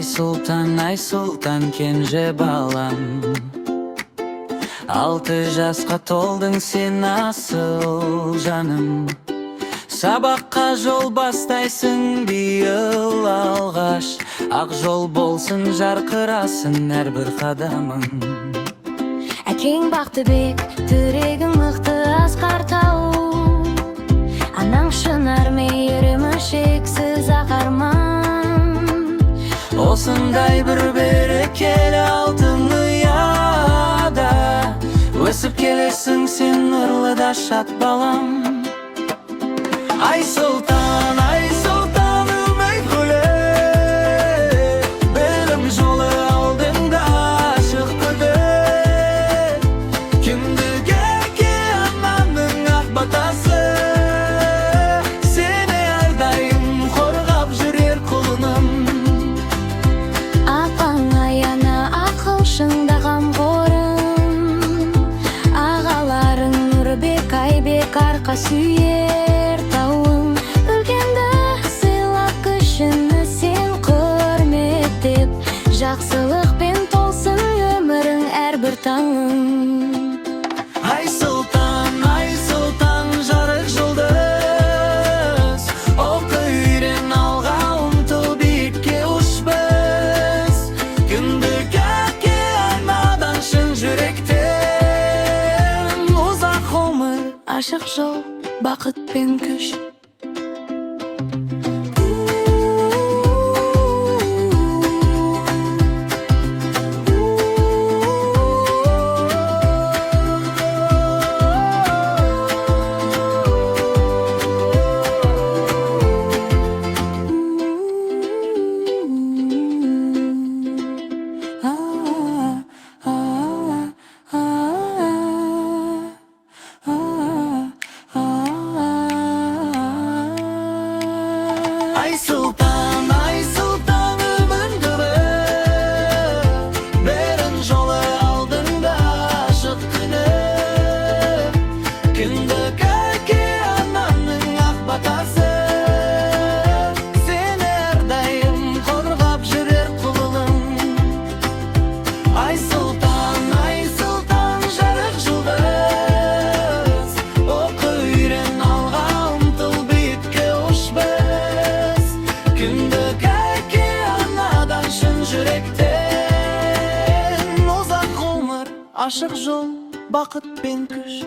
Ай Султан кенже балам, 6 жасқа толдың сен асыл жаным. Сабаққа жол бастайсың биыл алғаш, ақ жол болсын жарқырасын әрбір қадамың. Әкең Бақтыбек, түрегің мықты асқар тау, анаң шынар мейірімі шексіз ақ арман. Осындай бір берекелі алтын ұяда өсіп келесің сен нұрлы да шат балам. Ай Султан, үміт гүлі, білім жолы алдыңда ашық күді. Кіндігі ананың ақ батасы, сені әрдайым қорғап жүрер құлыным. Апаң аяна ақылшыңда қамқорым, ағаларың Нұрбек, Айбек арқа сүйер тауың. Үлкенді сыйлап кішіні сен құрметтеп, жақсылықпен толсын өмірің әрбір таңың. Ай Султан, жарық жұлдыз, оқы үйрен алға ұмтыл биікке ұш біз. Күндік әке анадан шын жүректен, ұзақ ғұмыр, Ашық жол, бақыт пен күш. Ай Султан, үміт гүлі, білім жолы алдыңда ашық күні. Кіндік әке ананың ақ батасы, сені әрдайым қорғап жүрер құлыным. Ай Султан, жарық жұлдыз, оқы үйрен алға ұмтыл биікке ұш біз. Күндік әке анадан шын жүректен, ұзақ ғұмыр, ашық жол, бақыт пен күш.